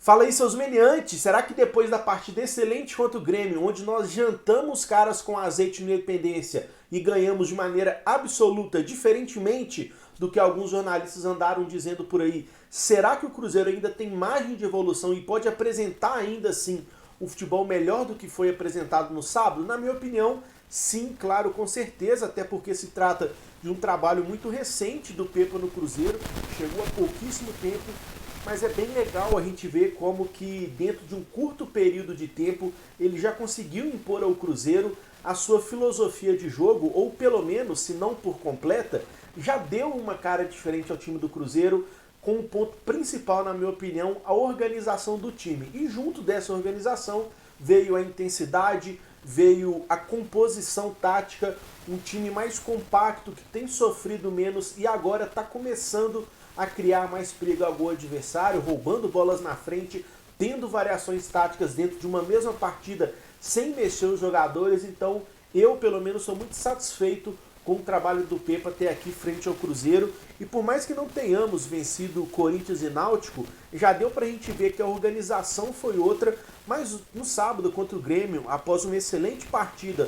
Fala aí, seus meliantes, será que depois da partida excelente contra o Grêmio, onde nós jantamos os caras com azeite no Independência e ganhamos de maneira absoluta, diferentemente do que alguns jornalistas andaram dizendo por aí, será que o Cruzeiro ainda tem margem de evolução e pode apresentar ainda assim um futebol melhor do que foi apresentado no sábado? Na minha opinião, sim, claro, com certeza, até porque se trata de um trabalho muito recente do Pepa no Cruzeiro, chegou há pouquíssimo tempo, mas é bem legal a gente ver como que dentro de um curto período de tempo ele já conseguiu impor ao Cruzeiro a sua filosofia de jogo, ou pelo menos, se não por completa, já deu uma cara diferente ao time do Cruzeiro, com um ponto principal, na minha opinião, a organização do time. E junto dessa organização veio a intensidade, veio a composição tática, um time mais compacto, que tem sofrido menos e agora está começando a criar mais perigo ao gol adversário, roubando bolas na frente, tendo variações táticas dentro de uma mesma partida, sem mexer os jogadores. Então eu, pelo menos, sou muito satisfeito com o trabalho do Pepa até aqui frente ao Cruzeiro. E por mais que não tenhamos vencido Corinthians e Náutico, já deu pra gente ver que a organização foi outra. Mas no sábado contra o Grêmio, após uma excelente partida,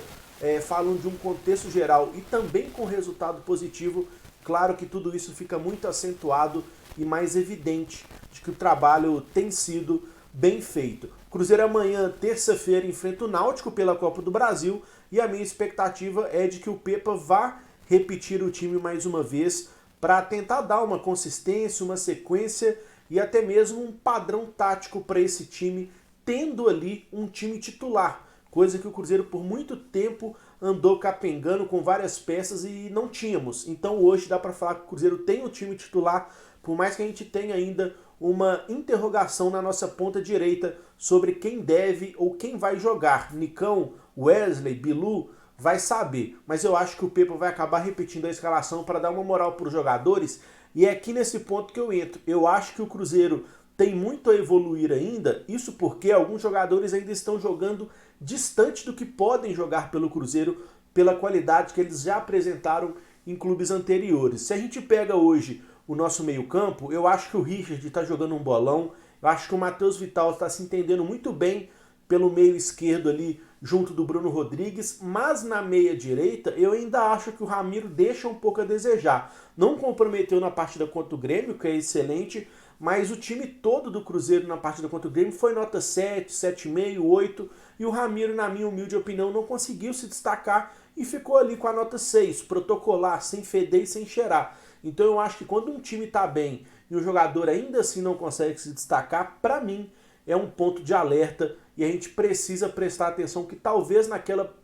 falam de um contexto geral e também com resultado positivo, claro que tudo isso fica muito acentuado e mais evidente de que o trabalho tem sido bem feito. Cruzeiro amanhã, terça-feira, enfrenta o Náutico pela Copa do Brasil e a minha expectativa é de que o Pepa vá repetir o time mais uma vez para tentar dar uma consistência, uma sequência e até mesmo um padrão tático para esse time, tendo ali um time titular, coisa que o Cruzeiro por muito tempo andou capengando com várias peças e não tínhamos. Então hoje dá para falar que o Cruzeiro tem o time titular, por mais que a gente tenha ainda uma interrogação na nossa ponta direita sobre quem deve ou quem vai jogar. Nicão, Wesley, Bilu, vai saber. Mas eu acho que o Pepa vai acabar repetindo a escalação para dar uma moral para os jogadores. E é aqui nesse ponto que eu entro. Eu acho que o Cruzeiro tem muito a evoluir ainda, isso porque alguns jogadores ainda estão jogando distante do que podem jogar pelo Cruzeiro, pela qualidade que eles já apresentaram em clubes anteriores. Se a gente pega hoje o nosso meio-campo, eu acho que o Richard está jogando um bolão, eu acho que o Matheus Vital está se entendendo muito bem pelo meio esquerdo ali, junto do Bruno Rodrigues, mas na meia direita eu ainda acho que o Ramiro deixa um pouco a desejar. Não comprometeu na partida contra o Grêmio, que é excelente, mas o time todo do Cruzeiro na partida contra o Grêmio foi nota 7, 7,5, 8, e o Ramiro, na minha humilde opinião, não conseguiu se destacar e ficou ali com a nota 6, protocolar, sem feder e sem cheirar. Então eu acho que quando um time está bem e o jogador ainda assim não consegue se destacar, para mim é um ponto de alerta e a gente precisa prestar atenção que talvez naquela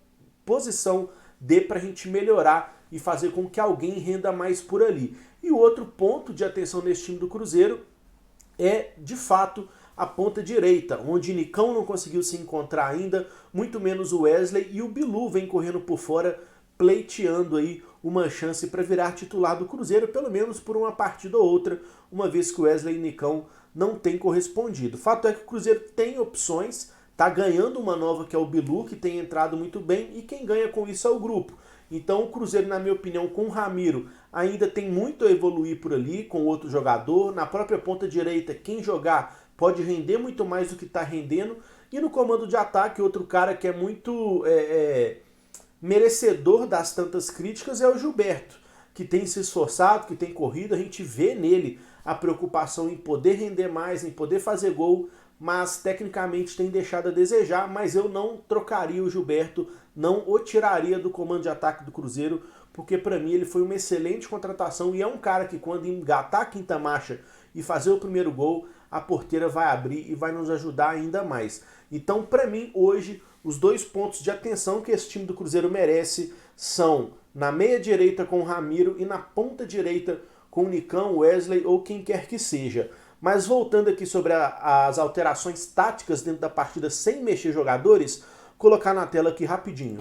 posição dê para a gente melhorar e fazer com que alguém renda mais por ali. E o outro ponto de atenção nesse time do Cruzeiro é, de fato, a ponta direita, onde Nicão não conseguiu se encontrar ainda, muito menos o Wesley, e o Bilu vem correndo por fora, pleiteando aí uma chance para virar titular do Cruzeiro, pelo menos por uma partida ou outra, uma vez que o Wesley e Nicão não têm correspondido. O fato é que o Cruzeiro tem opções, está ganhando uma nova que é o Bilu, que tem entrado muito bem, e quem ganha com isso é o grupo. Então o Cruzeiro, na minha opinião, com o Ramiro, ainda tem muito a evoluir por ali, com outro jogador. Na própria ponta direita, quem jogar pode render muito mais do que está rendendo. E no comando de ataque, outro cara que é muito merecedor das tantas críticas é o Gilberto, que tem se esforçado, que tem corrido. A gente vê nele a preocupação em poder render mais, em poder fazer gol, mas tecnicamente tem deixado a desejar. Mas eu não trocaria o Gilberto, não o tiraria do comando de ataque do Cruzeiro, porque para mim ele foi uma excelente contratação e é um cara que quando engatar a quinta marcha e fazer o primeiro gol, a porteira vai abrir e vai nos ajudar ainda mais. Então, para mim, hoje, os dois pontos de atenção que esse time do Cruzeiro merece são na meia direita com o Ramiro e na ponta direita com o Nicão, Wesley ou quem quer que seja. Mas voltando aqui sobre as alterações táticas dentro da partida sem mexer jogadores, colocar na tela aqui rapidinho.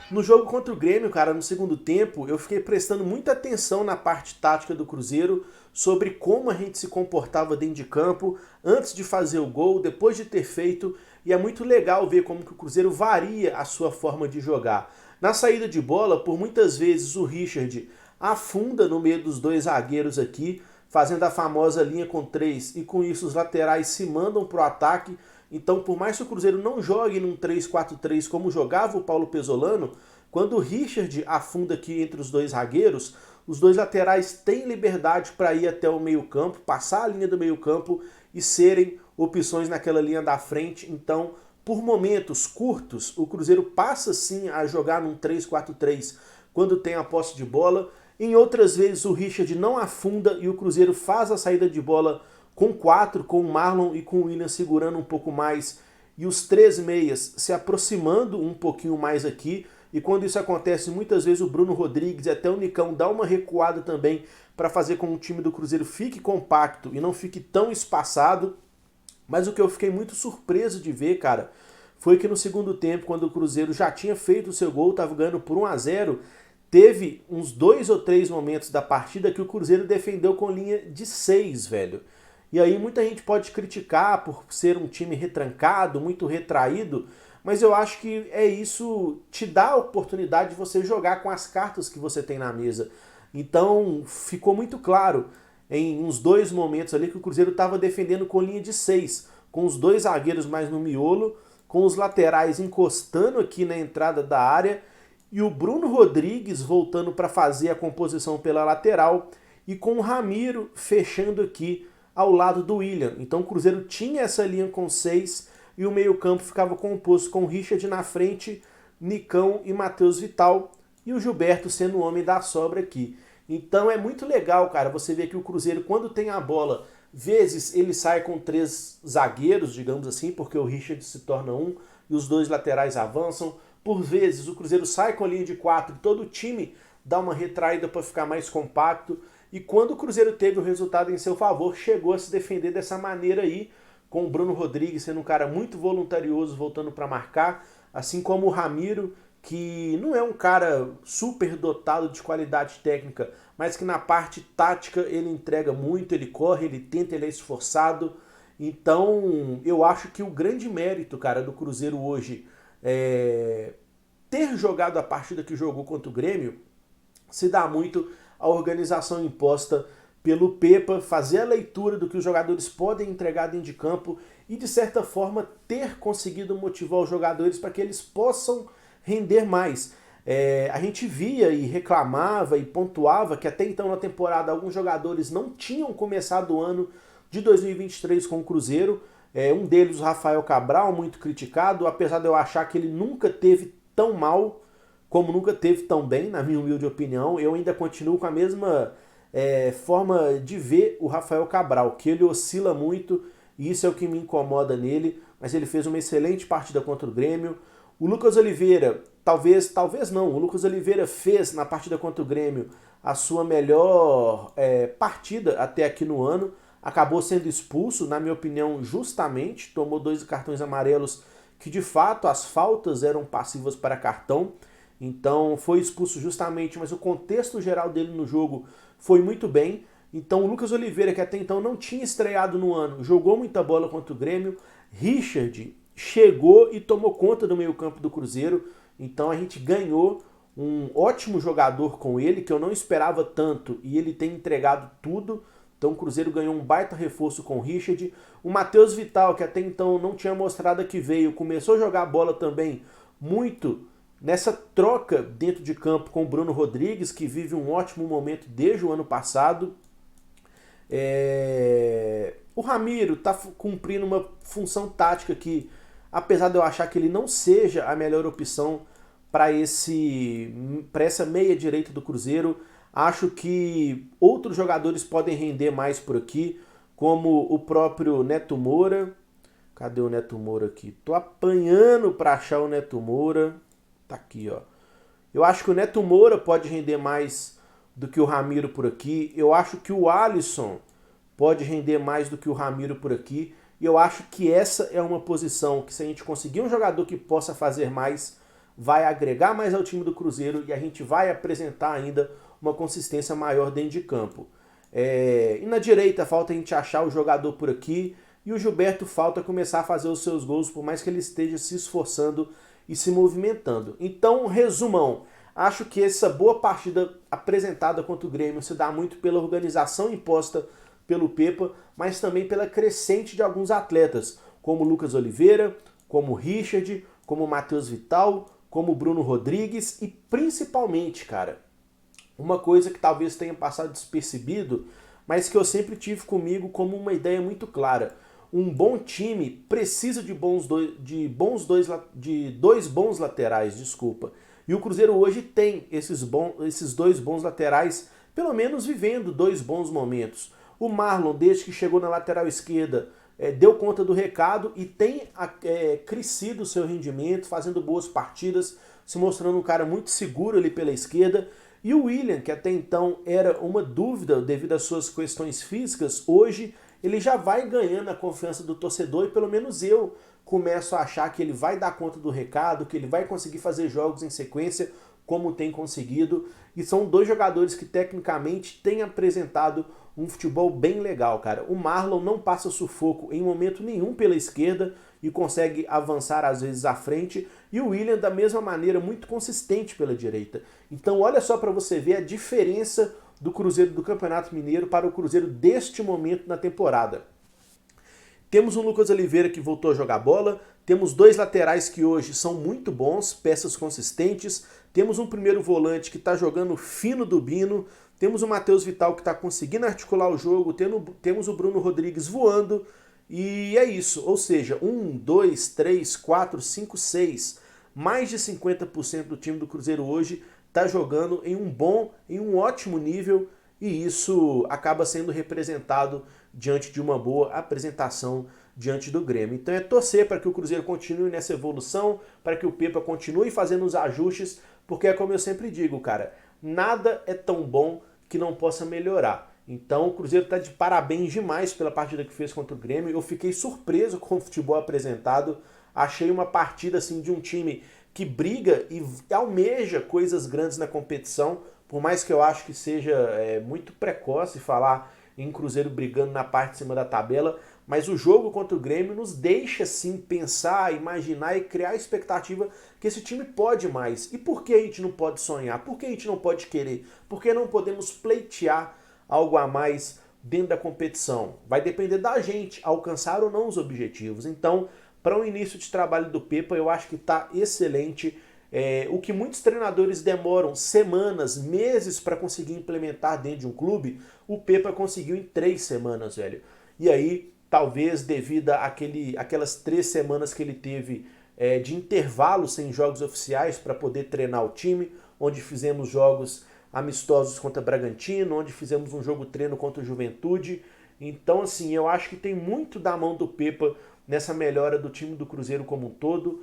No jogo contra o Grêmio, cara, no segundo tempo, eu fiquei prestando muita atenção na parte tática do Cruzeiro, sobre como a gente se comportava dentro de campo, antes de fazer o gol, depois de ter feito, e é muito legal ver como que o Cruzeiro varia a sua forma de jogar. Na saída de bola, por muitas vezes o Richard afunda no meio dos dois zagueiros aqui, fazendo a famosa linha com 3, e com isso os laterais se mandam pro ataque. Então, por mais que o Cruzeiro não jogue num 3-4-3 como jogava o Paulo Pesolano, quando o Richard afunda aqui entre os dois zagueiros, os dois laterais têm liberdade para ir até o meio-campo, passar a linha do meio-campo e serem opções naquela linha da frente. Então, por momentos curtos, o Cruzeiro passa sim a jogar num 3-4-3 quando tem a posse de bola. Em outras vezes o Richard não afunda e o Cruzeiro faz a saída de bola com 4, com o Marlon e com o William segurando um pouco mais e os 3 meias se aproximando um pouquinho mais aqui. E quando isso acontece, muitas vezes o Bruno Rodrigues e até o Nicão dá uma recuada também para fazer com que o time do Cruzeiro fique compacto e não fique tão espaçado. Mas o que eu fiquei muito surpreso de ver, cara, foi que no segundo tempo, quando o Cruzeiro já tinha feito o seu gol, estava ganhando por 1-0, teve uns 2 ou 3 momentos da partida que o Cruzeiro defendeu com linha de 6, velho. E aí muita gente pode criticar por ser um time retrancado, muito retraído, mas eu acho que é isso, te dá a oportunidade de você jogar com as cartas que você tem na mesa. Então ficou muito claro em uns 2 momentos ali que o Cruzeiro estava defendendo com linha de 6, com os 2 zagueiros mais no miolo, com os laterais encostando aqui na entrada da área e o Bruno Rodrigues voltando para fazer a composição pela lateral e com o Ramiro fechando aqui ao lado do William. Então o Cruzeiro tinha essa linha com 6 e o meio-campo ficava composto com o Richard na frente, Nicão e Matheus Vital e o Gilberto sendo o homem da sobra aqui. Então é muito legal, cara, você vê que o Cruzeiro, quando tem a bola, vezes ele sai com 3 zagueiros, digamos assim, porque o Richard se torna um e os 2 laterais avançam. Por vezes o Cruzeiro sai com a linha de 4 e todo o time dá uma retraída para ficar mais compacto. E quando o Cruzeiro teve o resultado em seu favor, chegou a se defender dessa maneira aí, com o Bruno Rodrigues sendo um cara muito voluntarioso, voltando para marcar, assim como o Ramiro, que não é um cara super dotado de qualidade técnica, mas que na parte tática ele entrega muito, ele corre, ele tenta, ele é esforçado. Então eu acho que o grande mérito, cara, do Cruzeiro hoje é ter jogado a partida que jogou contra o Grêmio, se dá muito à organização imposta pelo Pepa, fazer a leitura do que os jogadores podem entregar dentro de campo e, de certa forma, ter conseguido motivar os jogadores para que eles possam render mais. A gente via e reclamava e pontuava que até então na temporada alguns jogadores não tinham começado o ano de 2023 com o Cruzeiro. Um deles, o Rafael Cabral, muito criticado, apesar de eu achar que ele nunca teve tão mal como nunca teve tão bem, na minha humilde opinião. Eu ainda continuo com a mesma forma de ver o Rafael Cabral, que ele oscila muito e isso é o que me incomoda nele, mas ele fez uma excelente partida contra o Grêmio. O Lucas Oliveira, talvez não, o Lucas Oliveira fez na partida contra o Grêmio a sua melhor partida até aqui no ano, acabou sendo expulso, na minha opinião, justamente, tomou 2 cartões amarelos que de fato as faltas eram passivas para cartão, então foi expulso justamente, mas o contexto geral dele no jogo foi muito bem. Então o Lucas Oliveira, que até então não tinha estreado no ano, jogou muita bola contra o Grêmio. Richard chegou e tomou conta do meio-campo do Cruzeiro, então a gente ganhou um ótimo jogador com ele, que eu não esperava tanto, e ele tem entregado tudo. Então o Cruzeiro ganhou um baita reforço com o Richard. O Matheus Vital, que até então não tinha mostrado que veio, começou a jogar bola também muito nessa troca dentro de campo com o Bruno Rodrigues, que vive um ótimo momento desde o ano passado. O Ramiro está cumprindo uma função tática que, apesar de eu achar que ele não seja a melhor opção para essa meia direita do Cruzeiro, acho que outros jogadores podem render mais por aqui, como o próprio Neto Moura. Cadê o Neto Moura aqui? Tô apanhando para achar o Neto Moura. Tá aqui, ó. Eu acho que o Neto Moura pode render mais do que o Ramiro por aqui. Eu acho que o Alisson pode render mais do que o Ramiro por aqui. E eu acho que essa é uma posição que, se a gente conseguir um jogador que possa fazer mais, vai agregar mais ao time do Cruzeiro e a gente vai apresentar ainda uma consistência maior dentro de campo. E na direita falta a gente achar o jogador por aqui. E o Gilberto falta começar a fazer os seus gols, por mais que ele esteja se esforçando e se movimentando. Então, resumão, acho que essa boa partida apresentada contra o Grêmio se dá muito pela organização imposta pelo Pepa, mas também pela crescente de alguns atletas, como Lucas Oliveira, como Richard, como Matheus Vital, como Bruno Rodrigues e principalmente, cara, uma coisa que talvez tenha passado despercebido, mas que eu sempre tive comigo como uma ideia muito clara. Um bom time precisa de dois bons laterais, desculpa. E o Cruzeiro hoje tem esses dois bons laterais, pelo menos vivendo dois bons momentos. O Marlon, desde que chegou na lateral esquerda, deu conta do recado e tem crescido o seu rendimento, fazendo boas partidas, se mostrando um cara muito seguro ali pela esquerda. E o William, que até então era uma dúvida devido às suas questões físicas, hoje ele já vai ganhando a confiança do torcedor e pelo menos eu começo a achar que ele vai dar conta do recado, que ele vai conseguir fazer jogos em sequência como tem conseguido. E são dois jogadores que tecnicamente têm apresentado um futebol bem legal, cara. O Marlon não passa sufoco em momento nenhum pela esquerda e consegue avançar às vezes à frente. E o William da mesma maneira, muito consistente pela direita. Então olha só para você ver a diferença do Cruzeiro do Campeonato Mineiro para o Cruzeiro deste momento na temporada. Temos um Lucas Oliveira que voltou a jogar bola, temos dois laterais que hoje são muito bons, peças consistentes, temos um primeiro volante que está jogando fino do Bino, temos o Matheus Vital que está conseguindo articular o jogo, temos o Bruno Rodrigues voando, e é isso, ou seja, 1, 2, 3, 4, 5, 6, mais de 50% do time do Cruzeiro hoje está jogando em um ótimo nível, e isso acaba sendo representado diante de uma boa apresentação diante do Grêmio. Então é torcer para que o Cruzeiro continue nessa evolução, para que o Pepa continue fazendo os ajustes, porque é como eu sempre digo, cara, nada é tão bom que não possa melhorar. Então o Cruzeiro está de parabéns demais pela partida que fez contra o Grêmio. Eu fiquei surpreso com o futebol apresentado. Achei uma partida assim de um time que briga e almeja coisas grandes na competição, por mais que eu acho que seja muito precoce falar em Cruzeiro brigando na parte de cima da tabela, mas o jogo contra o Grêmio nos deixa sim pensar, imaginar e criar a expectativa que esse time pode mais. E por que a gente não pode sonhar? Por que a gente não pode querer? Por que não podemos pleitear algo a mais dentro da competição? Vai depender da gente alcançar ou não os objetivos. Então, para o início de trabalho do Pepa, eu acho que está excelente. O que muitos treinadores demoram semanas, meses para conseguir implementar dentro de um clube, o Pepa conseguiu em 3 semanas, velho. E aí, talvez devido àquelas 3 semanas que ele teve de intervalo sem jogos oficiais para poder treinar o time, onde fizemos jogos amistosos contra Bragantino, onde fizemos um jogo treino contra o Juventude. Então, assim, eu acho que tem muito da mão do Pepa nessa melhora do time do Cruzeiro como um todo,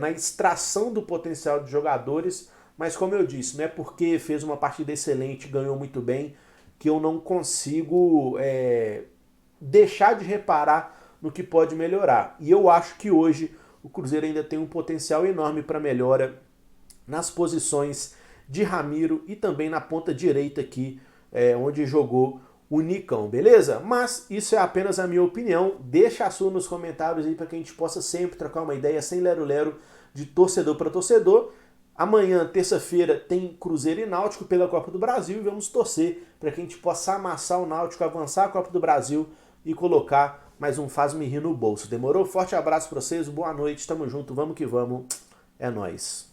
na extração do potencial de jogadores, mas como eu disse, não é porque fez uma partida excelente, ganhou muito bem, que eu não consigo deixar de reparar no que pode melhorar. E eu acho que hoje o Cruzeiro ainda tem um potencial enorme para melhora nas posições de Ramiro e também na ponta direita aqui, onde jogou o Nicão, beleza? Mas isso é apenas a minha opinião. Deixa a sua nos comentários aí para que a gente possa sempre trocar uma ideia sem lero-lero de torcedor para torcedor. Amanhã, terça-feira, tem Cruzeiro e Náutico pela Copa do Brasil e vamos torcer para que a gente possa amassar o Náutico, avançar a Copa do Brasil e colocar mais um faz-me rir no bolso. Demorou? Forte abraço para vocês, boa noite, tamo junto, vamos que vamos, é nóis.